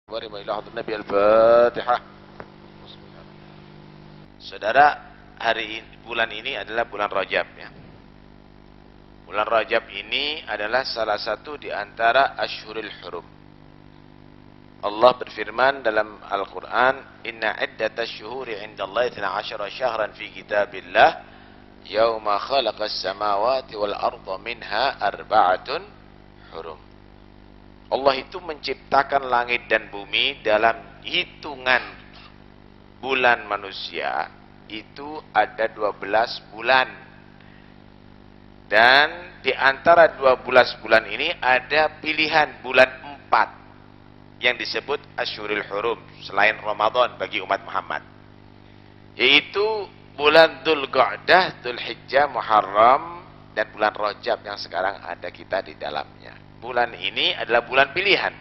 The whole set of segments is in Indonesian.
Nabi Al-Fatihah. Saudara, bulan ini adalah bulan Rajab ya. Bulan Rajab ini adalah salah satu di antara Ashhurul Hurum. Allah berfirman dalam Al-Quran, Inna iddatash syuhuri indallahi 12 syahran fi kitabillah, Yawma khalaqas samawati wal arda minha arba'atun hurum. Allah itu menciptakan langit dan bumi dalam hitungan bulan manusia, itu ada 12 bulan. Dan di antara 12 bulan ini ada pilihan bulan 4 yang disebut Ashhurul Hurum selain Ramadan bagi umat Muhammad, yaitu bulan Dzulqa'dah, Dzulhijjah, Muharram, dan bulan Rajab yang sekarang ada kita di dalamnya. Bulan ini adalah bulan pilihan.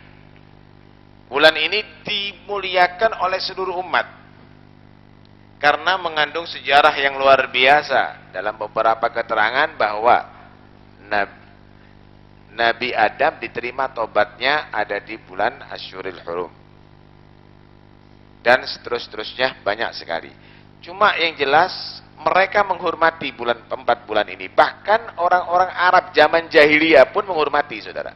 Bulan ini dimuliakan oleh seluruh umat karena mengandung sejarah yang luar biasa. Dalam beberapa keterangan bahwa Nabi Adam diterima tobatnya ada di bulan Ashhurul Hurum. Dan seterusnya banyak sekali. Cuma yang jelas mereka menghormati bulan 4 bulan ini. Bahkan orang-orang Arab zaman jahiliyah pun menghormati, saudara.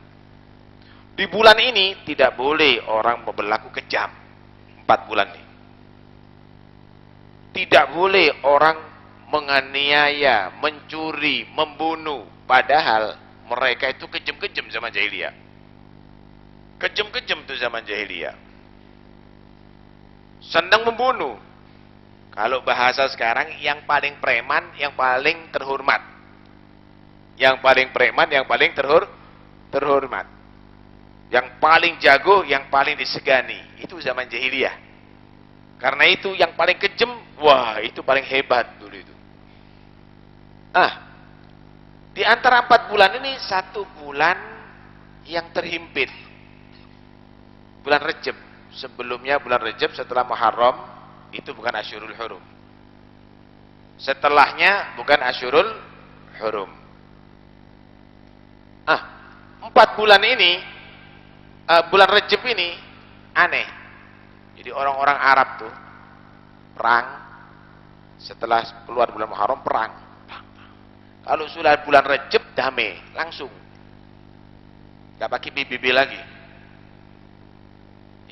Di bulan ini tidak boleh orang berlaku kejam. 4 bulan ini. Tidak boleh orang menganiaya, mencuri, membunuh. Padahal mereka itu kejam-kejam zaman jahiliyah. Kejam-kejam itu zaman jahiliyah. Senang membunuh. Kalau bahasa sekarang, yang paling preman, yang paling terhormat. Yang paling preman, yang paling terhormat. Yang paling jago, yang paling disegani. Itu zaman jahiliyah. Karena itu yang paling kejam, wah itu paling hebat dulu itu. Di antara 4 bulan ini, 1 bulan yang terhimpit. Bulan Rajab. Sebelumnya bulan Rajab, setelah Muharram, itu bukan Ashhurul Hurum. Setelahnya bukan Ashhurul Hurum. 4 bulan ini, bulan Rajab ini aneh. Jadi orang-orang Arab tuh perang, setelah keluar bulan Muharram perang. Kalau sudah bulan Rajab damai, langsung. Gak pakai BBB lagi.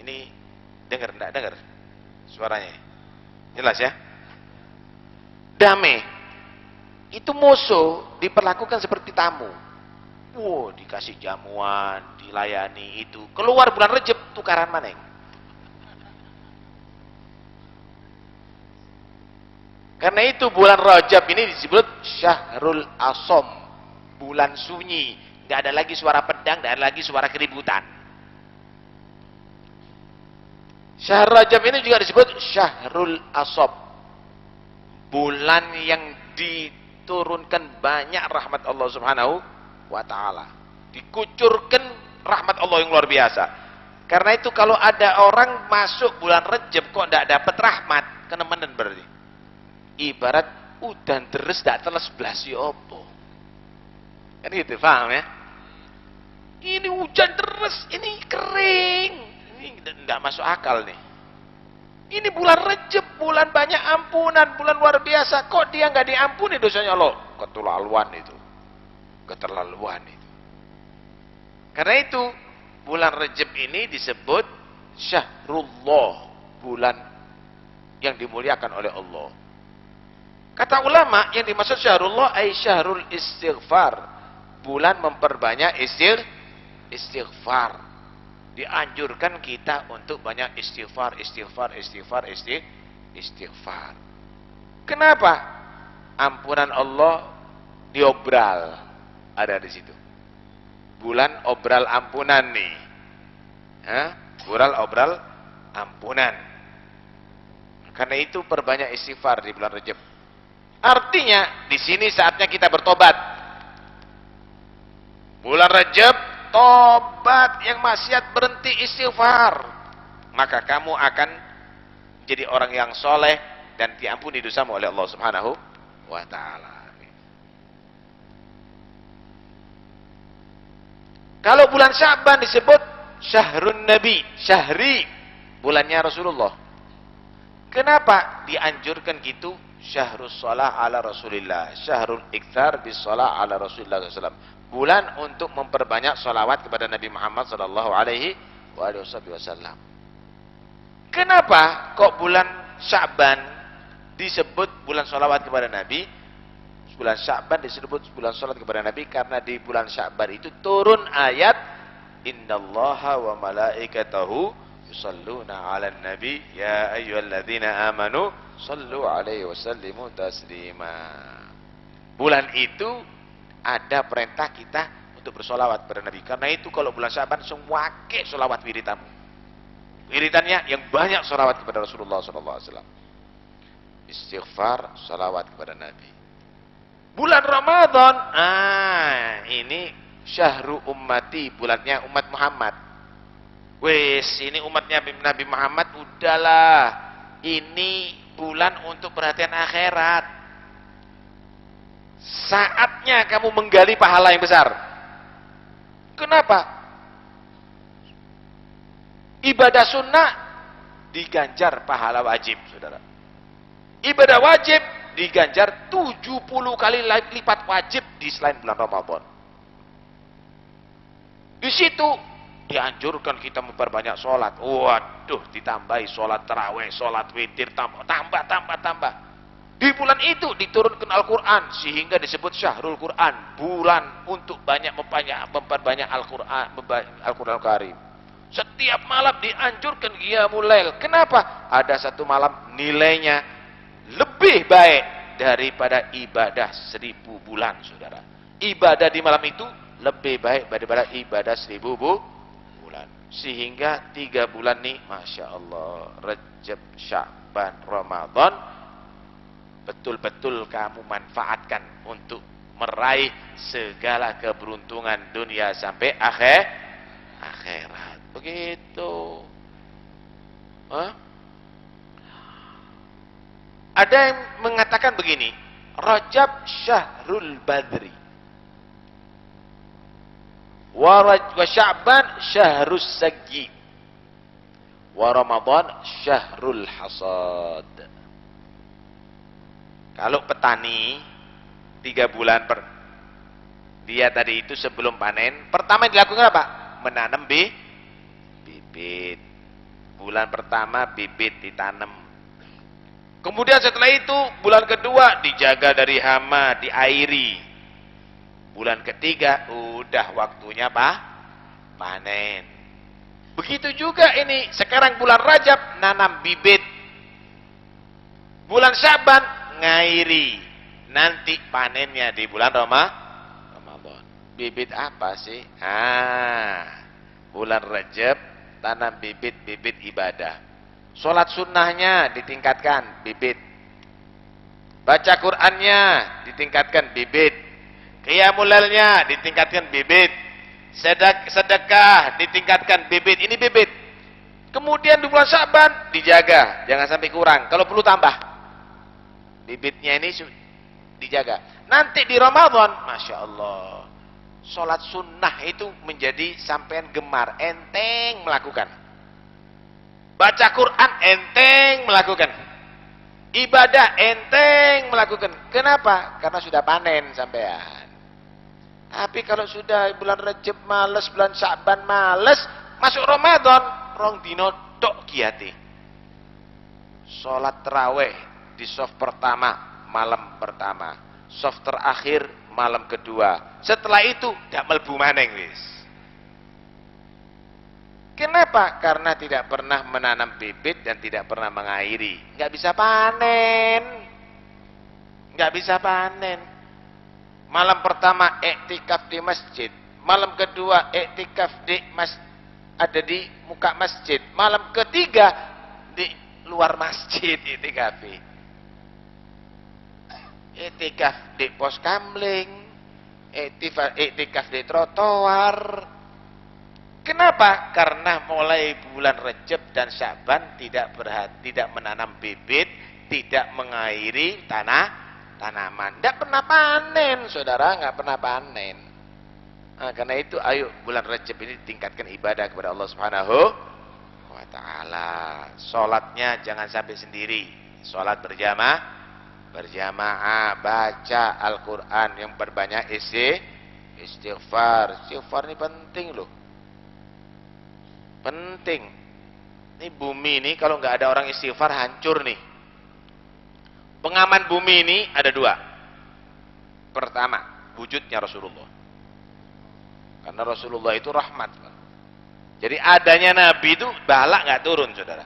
Ini dengar enggak dengar suaranya? Jelas ya? Damai. Itu musuh diperlakukan seperti tamu. Wow, dikasih jamuan, dilayani itu. Keluar bulan Rajab, tukaran maneng. Karena itu bulan Rajab ini disebut Syahrul Asom, bulan sunyi. Gak ada lagi suara pedang, gak ada lagi suara keributan. Syahr Rajab ini juga disebut Syahrul Asob, bulan yang diturunkan banyak rahmat Allah Subhanahu wa ta'ala. Dikucurkan rahmat Allah yang luar biasa. Karena itu kalau ada orang masuk bulan Rajab kok tidak dapat rahmat, kenemenan berarti. Ibarat udan deres tidak teles belas ya apa. Kan gitu, paham ya? Ini hujan deres, ini kering. Ini tidak masuk akal nih. Ini bulan Rajab, bulan banyak ampunan, bulan luar biasa. Kok dia nggak diampuni dosanya Allah? Keterlaluan itu. Keterlaluan itu. Karena itu, bulan Rajab ini disebut Syahrullah, bulan yang dimuliakan oleh Allah. Kata ulama, yang dimaksud Syahrullah ay Syahrul Istighfar, bulan memperbanyak istighfar. Dianjurkan kita untuk banyak istighfar. Kenapa? Ampunan Allah diobral ada di situ. Bulan obral ampunan nih. Bulan obral ampunan. Karena itu perbanyak istighfar di bulan Rajab. Artinya di sini saatnya kita bertobat. Bulan Rajab, tobat, yang maksiat berhenti istighfar, maka kamu akan jadi orang yang soleh dan diampuni dosamu oleh Allah Subhanahu wa ta'ala. Kalau bulan Sya'ban disebut syahrun nabi, syahri, bulannya Rasulullah. Kenapa dianjurkan gitu? Syahrus shalah ala Rasulillah, syahrul iktsar bis shalah ala Rasulillah SAW. Bulan untuk memperbanyak salawat kepada Nabi Muhammad sallallahu alaihi wasallam. Kenapa kok bulan Sya'ban disebut bulan salawat kepada Nabi? Bulan Sya'ban disebut bulan salat kepada Nabi karena di bulan Sya'ban itu turun ayat innallaha wa malaikatahu yusalluna 'alan nabi ya ayyuhalladzina amanu shallu 'alaihi wasallimu taslima. Bulan itu ada perintah kita untuk bersolawat kepada Nabi. Karena itu kalau bulan Sya'ban semua ke solawat wiridanmu. Wiridannya yang banyak solawat kepada Rasulullah SAW. Istighfar, solawat kepada Nabi. Bulan Ramadan, ini syahru ummati, bulannya umat Muhammad. Wes, ini umatnya Nabi Muhammad, udahlah. Ini bulan untuk perhatian akhirat. Saatnya kamu menggali pahala yang besar. Kenapa? Ibadah sunnah diganjar pahala wajib, saudara. Ibadah wajib diganjar 70 kali lipat wajib di selain bulan Ramadan. Di situ dianjurkan kita memperbanyak sholat. Waduh, ditambahi sholat tarawih, sholat witir, tambah. Di bulan itu diturunkan Al-Quran sehingga disebut syahrul Quran, bulan untuk memperbanyak Al-Quran, Al-Quran Karim. Setiap malam dianjurkan qiyamul lail. Kenapa? Ada satu malam nilainya lebih baik daripada ibadah 1000 bulan, saudara. Ibadah di malam itu lebih baik daripada ibadah 1000 bulan. Sehingga 3 bulan nih, Masya Allah, Rajab, Sya'ban, Ramadan, betul-betul kamu manfaatkan untuk meraih segala keberuntungan dunia sampai akhirat. Begitu. Ada yang mengatakan begini, Rajab syahrul badri, wa Sya'ban syahrus saggi, wa Ramadan syahrul hasad. Kalau petani 3 bulan dia tadi itu sebelum panen, pertama yang dilakukan apa? Menanam bibit. Bulan pertama bibit ditanam. Kemudian setelah itu bulan kedua dijaga dari hama, diairi. Bulan ketiga udah waktunya panen. Begitu juga ini sekarang bulan Rajab nanam bibit. Bulan Sya'ban ngairi. Nanti panennya di bulan Ramadan. Bibit apa sih? Bulan Rajab tanam bibit ibadah. Sholat sunnahnya ditingkatkan, bibit. Baca Qur'annya ditingkatkan, bibit. Qiyamul lailnya ditingkatkan, bibit. Sedekah ditingkatkan, bibit. Ini bibit. Kemudian di bulan Sya'ban dijaga, jangan sampai kurang. Kalau perlu tambah. Bibitnya ini dijaga. Nanti di Ramadan, Masya Allah, sholat sunnah itu menjadi sampean gemar, enteng melakukan. Baca Quran enteng melakukan. Ibadah enteng melakukan. Kenapa? Karena sudah panen sampean. Tapi kalau sudah bulan Rajab males, bulan Sya'ban males, masuk Ramadan, rong dino tok kiati. Salat tarawih di shaf pertama, malam pertama. Shaf terakhir, malam kedua. Setelah itu dak mlebu maneng wis. Kenapa? Karena tidak pernah menanam bibit dan tidak pernah mengairi. Nggak bisa panen. Nggak bisa panen. Malam pertama iktikaf di masjid. Malam kedua iktikaf ada di muka masjid. Malam ketiga di luar masjid iktikaf. Iktikaf di pos kamling. Iktikaf di trotoar. Kenapa? Karena mulai bulan Rajab dan Sya'ban tidak menanam bibit, tidak mengairi tanaman. Tidak pernah panen, saudara, nggak pernah panen. Karena itu ayo bulan Rajab ini tingkatkan ibadah kepada Allah Subhanahu wa taala. Salatnya jangan sampai sendiri. Salat berjamaah, baca Al-Qur'an, yang berbanyak istighfar. Istighfar ini penting loh. Penting. Ini bumi ini kalau nggak ada orang istighfar hancur nih. Pengaman bumi ini ada dua. Pertama, wujudnya Rasulullah. Karena Rasulullah itu rahmat. Jadi adanya Nabi itu balak nggak turun, saudara.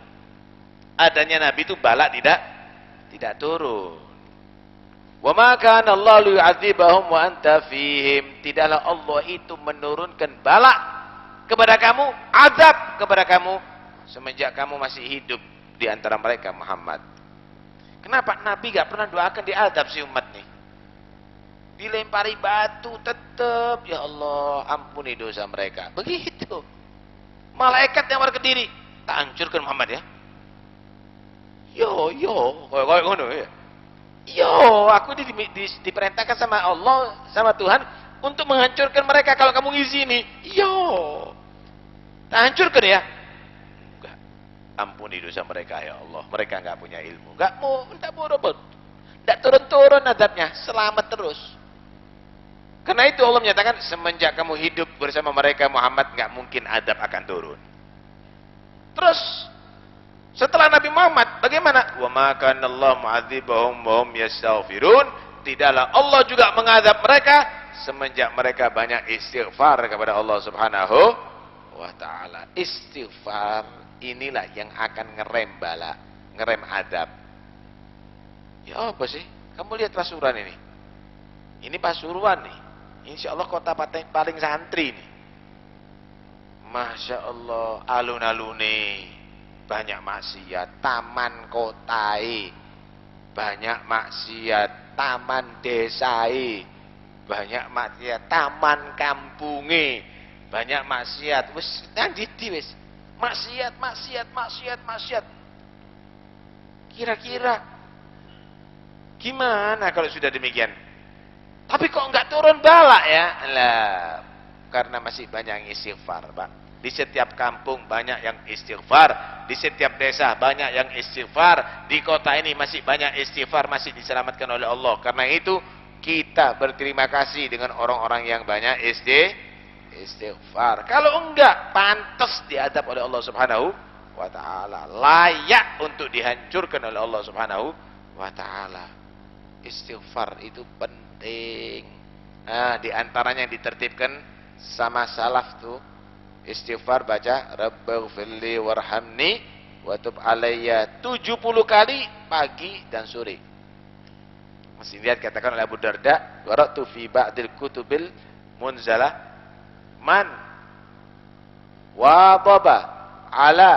Adanya Nabi itu balak tidak turun. Wa ma kana Allah liyu'adzibahum wa anta fihim. Tidaklah Allah itu menurunkan balak kepada kamu, azab kepada kamu semenjak kamu masih hidup di antara mereka, Muhammad. Kenapa Nabi gak pernah doakan diazab si umat nih? Dilempari batu tetap, ya Allah ampuni dosa mereka. Begitu. Malaikat yang berkediri, tak hancurkan Muhammad ya. Yo, kayak ngono ya. Yo, aku diperintahkan sama Allah, sama Tuhan untuk menghancurkan mereka kalau kamu ngizini. Yo. Tak hancurkan ya. Enggak. Ampuni dosa mereka ya Allah. Mereka enggak punya ilmu. Enggak mau robot. Enggak turun-turun azabnya, selamat terus. Karena itu Allah menyatakan semenjak kamu hidup bersama mereka Muhammad enggak mungkin azab akan turun. Terus setelah Nabi Muhammad bagaimana? Wa ma kana Allah mu'adzibahum wa hum yastaghfirun. Tidaklah Allah juga mengazab mereka semenjak mereka banyak istighfar kepada Allah Subhanahu wa taala. Istighfar inilah yang akan ngerem bala, ngerem azab. Ya apa sih? Kamu lihat Pasuruan ini. Ini Pasuruan nih. Insya Allah kota paling santri nih. Masya Allah, alun-alune banyak maksiat, taman kotai banyak maksiat, taman desai banyak maksiat, taman kampunge banyak maksiat. Wis nang ndi wis? Maksiat. Kira-kira gimana kalau sudah demikian? Tapi kok enggak turun bala ya? Lah, karena masih banyak yang istighfar, Pak. Di setiap kampung banyak yang istighfar, di setiap desa banyak yang istighfar, di kota ini masih banyak istighfar, masih diselamatkan oleh Allah. Karena itu kita berterima kasih dengan orang-orang yang banyak istighfar. Kalau enggak, pantas diadab oleh Allah Subhanahu wa taala, layak untuk dihancurkan oleh Allah Subhanahu wa taala. Istighfar itu penting. Di antaranya yang ditertibkan sama salaf tuh, istighfar baca Rabbighfirli warhamni wa tub alayya 70 kali pagi dan sore. Masih lihat katakan oleh Abu Darda, waratu fi ba'dil kutubil munzalah man wadaba ala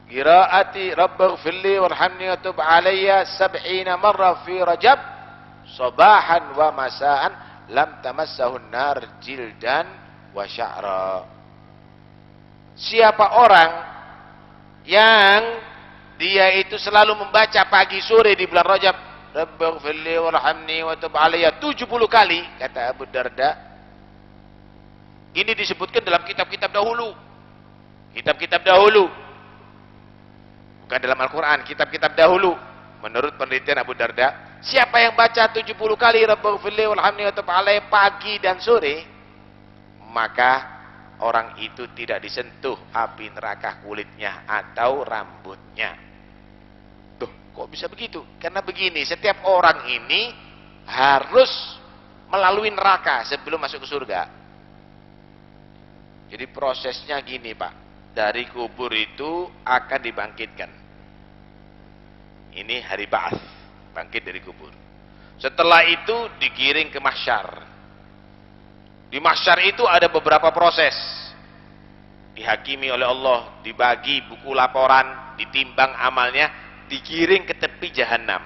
qiraati Rabbighfirli warhamni wa tub alayya 70 marrah fi Rajab sabahan wa masaan lam tamassahun nar jildan wa sya'ra. Siapa orang yang dia itu selalu membaca pagi sore di bulan Rajab Rabbighfirli warhamni wa tub alayya 70 kali, kata Abu Darda. Ini disebutkan dalam kitab-kitab dahulu. Kitab-kitab dahulu. Bukan dalam Al-Qur'an, kitab-kitab dahulu. Menurut penelitian Abu Darda, siapa yang baca 70 kali Rabbighfirli warhamni wa tub alayya pagi dan sore, maka orang itu tidak disentuh api neraka kulitnya atau rambutnya. Tuh, kok bisa begitu? Karena begini, setiap orang ini harus melalui neraka sebelum masuk ke surga. Jadi prosesnya gini, Pak. Dari kubur itu akan dibangkitkan. Ini hari ba'ats, bangkit dari kubur. Setelah itu digiring ke mahsyar. Di mahsyar itu ada beberapa proses. Dihakimi oleh Allah, dibagi buku laporan, ditimbang amalnya, digiring ke tepi jahanam.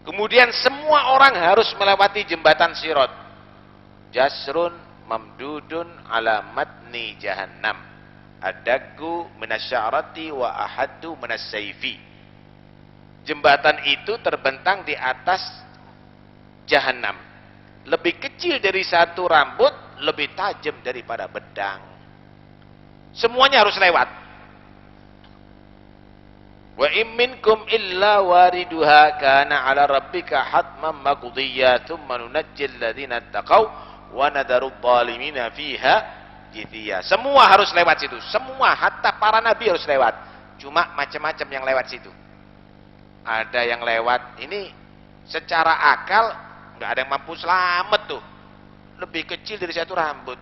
Kemudian semua orang harus melewati jembatan Sirat. Jasrun mamdudun ala matni jahannam. Adaggu minasyarati wa ahaddu minasyaifi. Jembatan itu terbentang di atas jahanam. lebih kecil dari satu rambut, lebih tajam daripada pedang. Semuanya harus lewat. Wa in minkum illa wariduha kana 'ala rabbika hatman maqdiyya thumma nunajjil ladzina taqaw wa nadharu adh-dhalimina fiha jithiya. Semua harus lewat situ. Semua, hatta para nabi harus lewat. Cuma macam-macam yang lewat situ. Ada yang lewat ini secara akal nggak ada yang mampu selamat tuh. Lebih kecil dari satu rambut.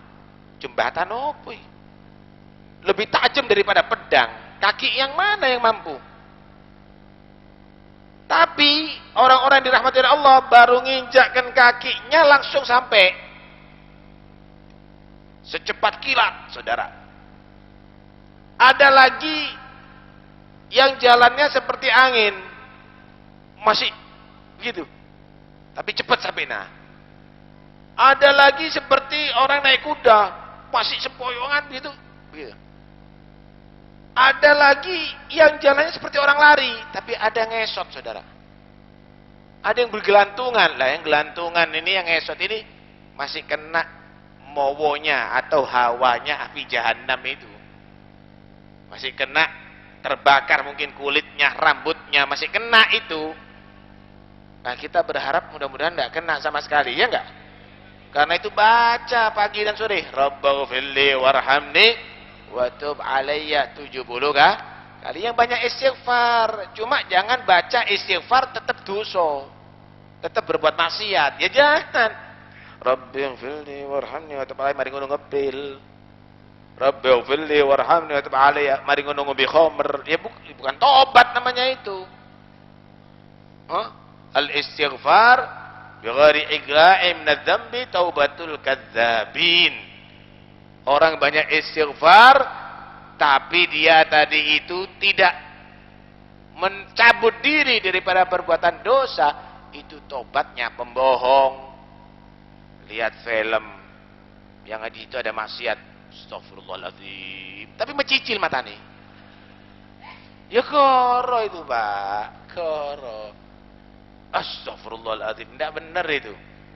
Jembatan apa? Lebih tajam daripada pedang. Kaki yang mana yang mampu? Tapi orang-orang dirahmati oleh Allah baru nginjakkan kakinya langsung sampai. Secepat kilat, saudara. Ada lagi yang jalannya seperti angin. Masih gitu. Tapi cepat sampai nah. Ada lagi seperti orang naik kuda, masih sempoyongan gitu. Gitu. Ada lagi yang jalannya seperti orang lari, tapi ada ngesot, saudara. Ada yang bergelantungan. Lah yang gelantungan ini, yang ngesot ini masih kena mowonya atau hawanya api jahanam itu. Masih kena terbakar mungkin kulitnya, rambutnya masih kena itu. Nah, kita berharap mudah-mudahan tidak kena sama sekali, ya enggak? Karena itu baca pagi dan sore, Rabbighfirli warhamni wa tub alayya 70 kali. Yang banyak istighfar. Cuma jangan baca istighfar tetap dosa, tetap berbuat maksiat. Ya jangan. Rabbighfirli warhamni wa tub alayya mari ngono ngepil. Rabbighfirli warhamni wa tub alayya mari ngono ngopi khamr. Ya bukan tobat namanya itu. Al-istighfar bighairi igra'im minadz-dzambi taubatul kadzdzabin. Orang banyak istighfar tapi dia tadi itu tidak mencabut diri daripada perbuatan dosa, itu tobatnya pembohong. Lihat film yang di situ ada maksiat, astagfirullahaladzim, tapi mencicil mata nih. Ya koro itu, Pak, koro. Astagfirullahaladzim, tidak benar itu,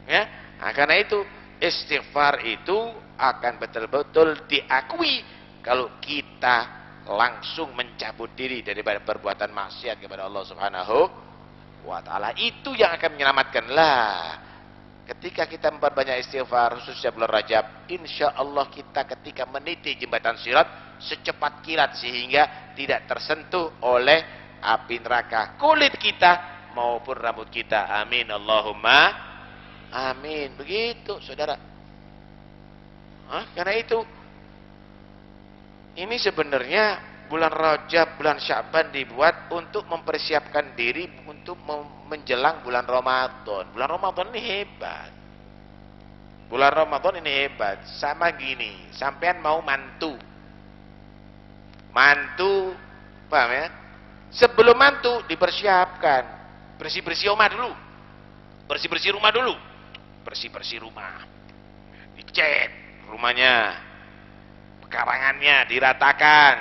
ya. Nah, karena itu istighfar itu akan betul-betul diakui kalau kita langsung mencabut diri daripada perbuatan maksiat kepada Allah Subhanahu wa taala. Itu yang akan menyelamatkan. Lah, ketika kita memperbanyak istighfar khususnya bulan Rajab, insya Allah kita ketika meniti jembatan sirat secepat kilat sehingga tidak tersentuh oleh api neraka kulit kita maupun rambut kita. Amin Allahumma amin. Begitu, saudara. Karena itu ini sebenarnya bulan Rajab, bulan Sya'ban dibuat untuk mempersiapkan diri untuk menjelang bulan Ramadan. Bulan Ramadan ini hebat. Bulan Ramadan ini hebat. Sama gini, sampean mau mantu, paham ya? Sebelum mantu dipersiapkan, bersih-bersih rumah dulu, bersih-bersih rumah dulu, bersih-bersih rumah, dicat rumahnya, pekarangannya diratakan.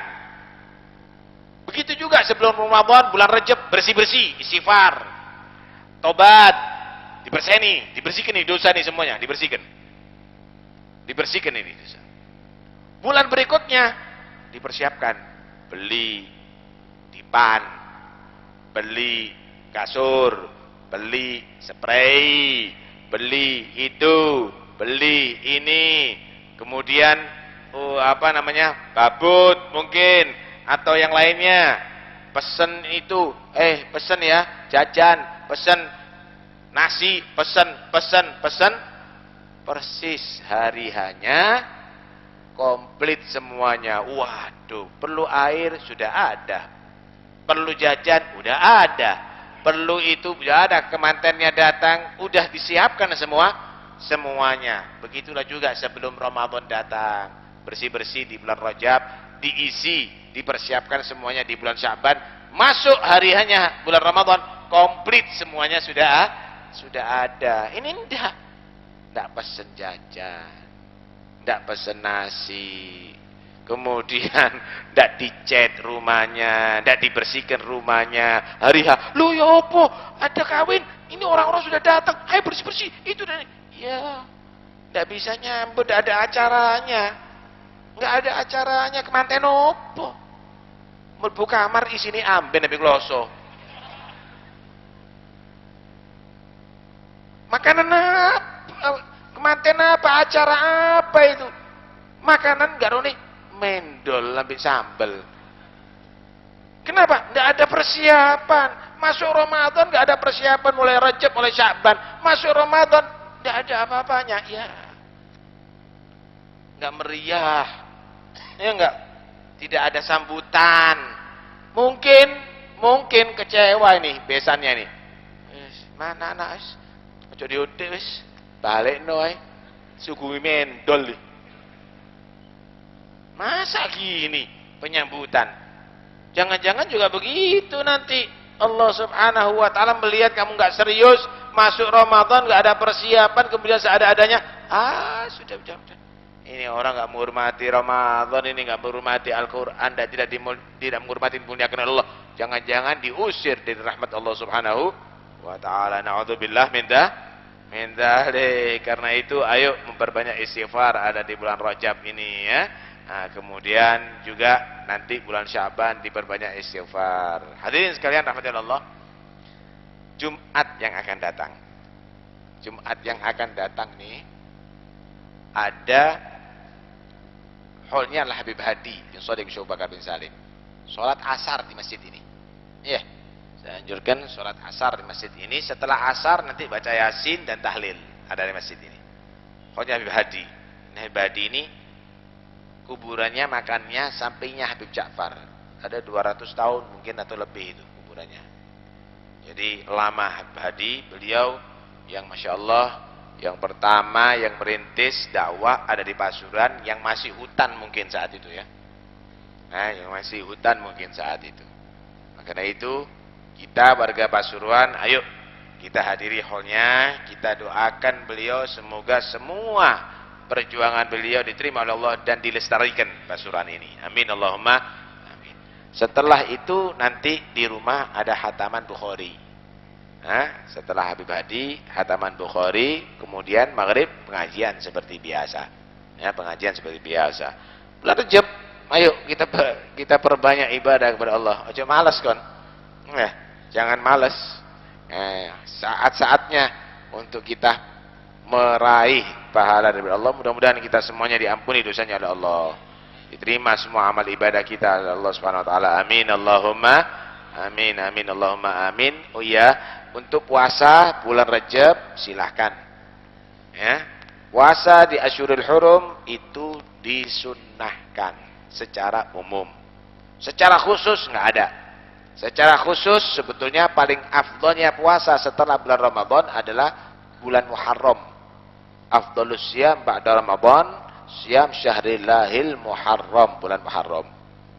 Begitu juga sebelum Ramadan, bulan Rajab bersih-bersih, istighfar, tobat, dibersihkan nih dosa nih semuanya, dibersihkan ini dosa. Bulan berikutnya dipersiapkan, beli dipan, beli kasur, beli spray, beli itu, beli ini, kemudian babut mungkin atau yang lainnya, pesen itu, pesen ya, jajan, pesen nasi, pesen, persis hari hanya komplit semuanya. Waduh, perlu air sudah ada, perlu jajan udah ada, perlu itu sudah ada, kemantennya datang udah disiapkan semuanya. Begitulah juga sebelum Ramadan datang, bersih-bersih di bulan Rajab, diisi, dipersiapkan semuanya di bulan Sya'ban, masuk hari hanya bulan Ramadan, komplit semuanya sudah ada. Ini enggak pesen jajan, enggak pesen nasi, kemudian enggak dicat rumahnya, enggak dibersihkan rumahnya hari H. Lu ya apa? Ada kawin, ini orang-orang sudah datang, ayo bersih-bersih itu dan Ya, tidak bisa nyambut, tidak ada acaranya. Nggak ada acaranya, kemanten opo. Mlebu kamar isine amben ambek kloso. Makanan apa? Kemanten apa? Acara apa itu? Makanan garone mendol ambek sambel. Kenapa? Tidak ada persiapan. Masuk Ramadan nggak ada persiapan, mulai Rajab, mulai Sya'ban. Masuk Ramadan tidak ada apa-apanya. Ya, nggak meriah. Ya enggak? Tidak ada sambutan. Mungkin kecewa ini besannya nih. Mana anak wis? Ojo diutik wis. Balekno ae. Suguhi mendol. Masa gini penyambutan? Jangan-jangan juga begitu nanti. Allah Subhanahu wa taala melihat kamu enggak serius, masuk Ramadan enggak ada persiapan, kemudian seada-adanya, sudah. Ini orang enggak menghormati Ramadan, ini enggak menghormati Al-Qur'an, dan tidak menghormati muliakan Allah. Jangan-jangan diusir dari rahmat Allah Subhanahu wa taala. Na'udzubillah min dzalik. Karena itu ayo memperbanyak istighfar ada di bulan Rajab ini ya. Nah, kemudian juga nanti bulan Sya'ban diperbanyak istighfar. Hadirin sekalian rahmati Allah. Jumat yang akan datang. Jumat yang akan datang nih ada hallnya lah Habib Hadi bin Shadiq Syekh Bakar bin Salim. Salat asar di masjid ini. Iya. Saya anjurkan salat asar di masjid ini. Setelah asar nanti baca Yasin dan tahlil ada di masjid ini. Hallnya Habib Hadi. Nah, Habib Hadi ini kuburannya, makannya sampingnya Habib Ja'far. Ada 200 tahun mungkin atau lebih itu kuburannya. Jadi lama Habib Hadi, beliau yang Masya Allah yang pertama yang merintis dakwah ada di Pasuruan, yang masih hutan mungkin saat itu ya. Nah, yang masih hutan mungkin saat itu. Karena itu kita warga Pasuruan, ayo kita hadiri hallnya, kita doakan beliau semoga semua perjuangan beliau diterima oleh Allah dan dilestarikan Pasuruan ini. Amin Allahumma amin. Setelah itu nanti di rumah ada hataman Bukhari. Nah, setelah Habib Hadi hataman Bukhari, kemudian maghrib pengajian seperti biasa. Ya, pengajian seperti biasa. Bulan Rajab, ayo kita perbanyak ibadah kepada Allah. Ojo malas kon. Jangan malas. Saat-saatnya untuk kita meraih pahala dari Allah. Mudah-mudahan kita semuanya diampuni dosanya oleh Allah, diterima semua amal ibadah kita oleh Allah Subhanahu wa taala. Amin Allahumma amin. Amin Allahumma amin. Oh iya, untuk puasa bulan Rajab silahkan ya. Puasa di Asyurul Hurum itu disunnahkan secara umum. Secara khusus enggak ada. Secara khusus sebetulnya paling afdolnya puasa setelah bulan Ramadan adalah bulan Muharram. Afdhalus siyam ba'da Ramadan siyam syahrillahil Muharram, bulan Muharram.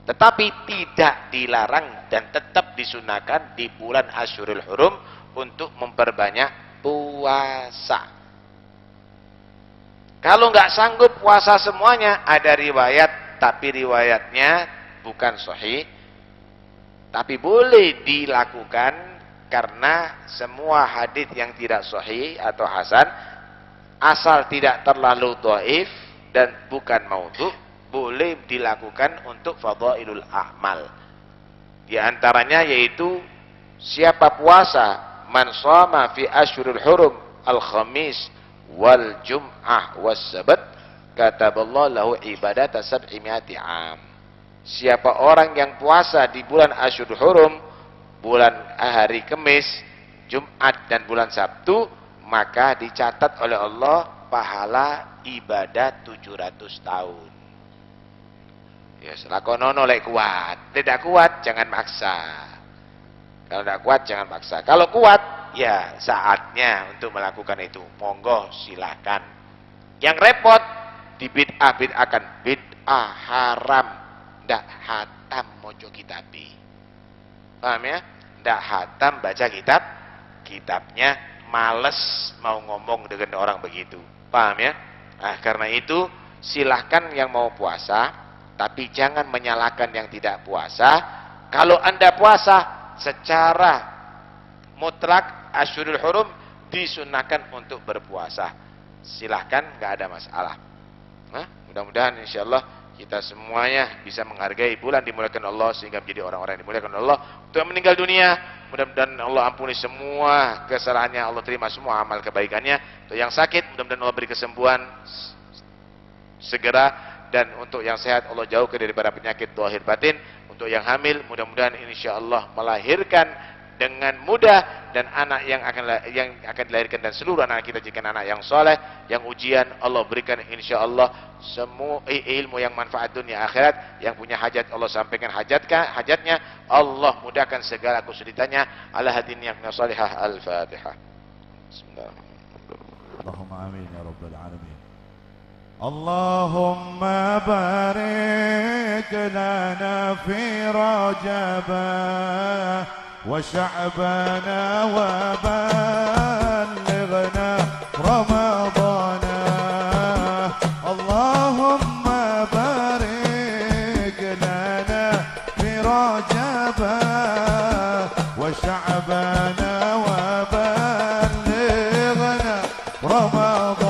Tetapi tidak dilarang dan tetap disunahkan di bulan Asyurul Hurum untuk memperbanyak puasa. Kalau nggak sanggup puasa semuanya, ada riwayat tapi riwayatnya bukan sahih, tapi boleh dilakukan karena semua hadis yang tidak sahih atau hasan asal tidak terlalu dhaif dan bukan maudhu, boleh dilakukan untuk fadhailul a'mal. Di antaranya yaitu siapa puasa man shama fi asyurul hurum al-khamis wal jum'ah was sabat kataballahu lahu ibadata sab'imiati am. Siapa orang yang puasa di bulan Asyurul Hurum, bulan hari Kamis, Jumat dan bulan Sabtu, maka dicatat oleh Allah pahala ibadah 700 tahun. Ya, selakonono lek kuat. Tidak kuat jangan maksa. Kalau tidak kuat jangan maksa. Kalau kuat, ya saatnya untuk melakukan itu. Monggo silakan. Yang repot di bid'ah-bid'ahkan, bid'ah haram. Tidak hatam mojo kitabi. Paham ya? Tidak hatam baca kitabnya, males mau ngomong dengan orang begitu. Paham ya? Nah, karena itu silahkan yang mau puasa, tapi jangan menyalahkan yang tidak puasa. Kalau Anda puasa secara mutlak Asyurul Hurum disunahkan untuk berpuasa. silahkan, nggak ada masalah. Nah, mudah-mudahan insyaallah kita semuanya bisa menghargai bulan dimuliakan Allah sehingga menjadi orang-orang yang dimuliakan Allah. Untuk yang meninggal dunia, mudah-mudahan Allah ampuni semua kesalahannya, Allah terima semua amal kebaikannya. Untuk yang sakit, mudah-mudahan Allah beri kesembuhan segera, dan untuk yang sehat Allah jauhkan daripada penyakit zahir batin. Untuk yang hamil, mudah-mudahan insyaallah melahirkan dengan mudah, dan anak yang akan dilahirkan dan seluruh anak kita jika anak yang soleh, yang ujian Allah berikan insyaallah semua ilmu yang manfaat dunia akhirat. Yang punya hajat Allah sampaikan hajatnya, Allah mudahkan segala kesulitannya. Ala hadin yang salihah. Al-Fatihah. Bismillahirrahmanirrahim. Allahumma amin ya rabbal alamin. Allahumma barik lana fi Rajab وشعبنا وبلغنا رمضان اللهم بارك لنا في رجب وشعبنا وبلغنا رمضان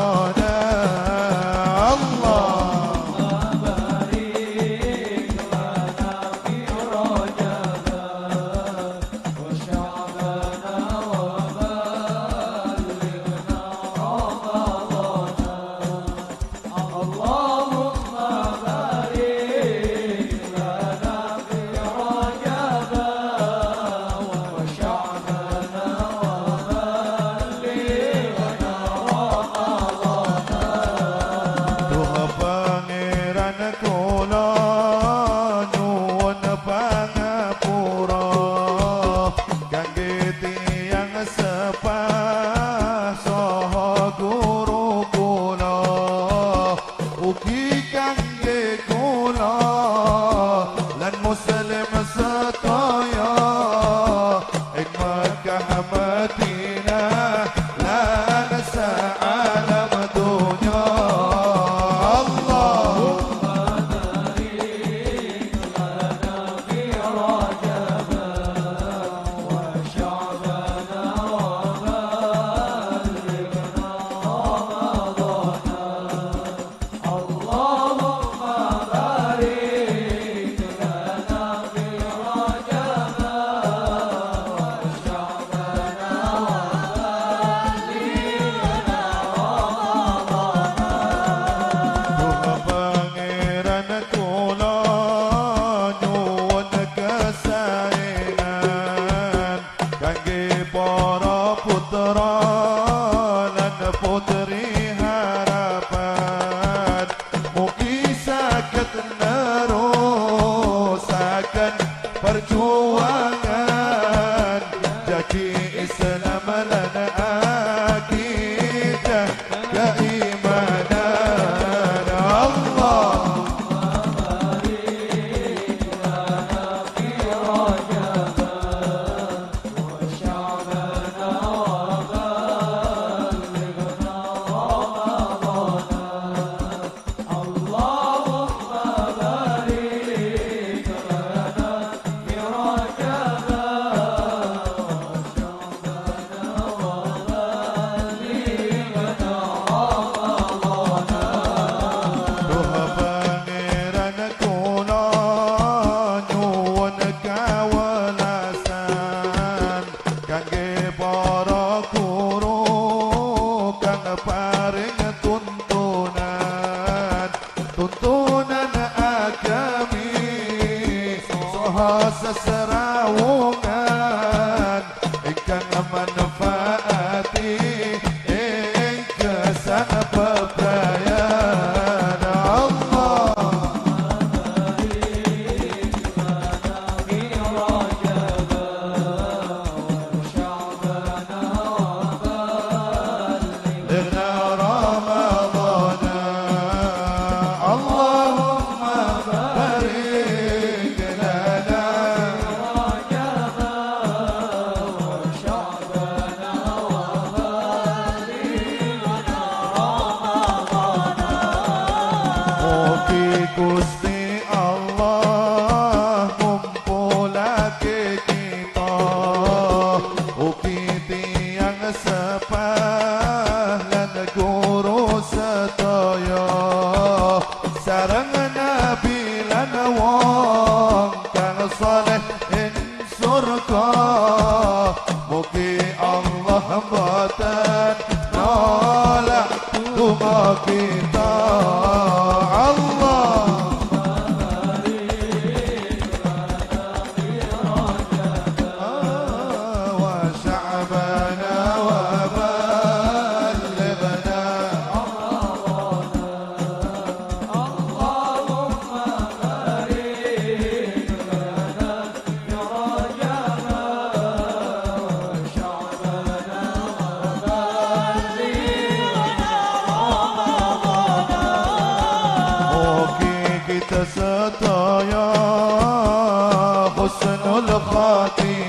saleh insurka mugi Allah boten nolak donga kita Allah wa sya'bana wa ballighna kita sedaya husnul khatimah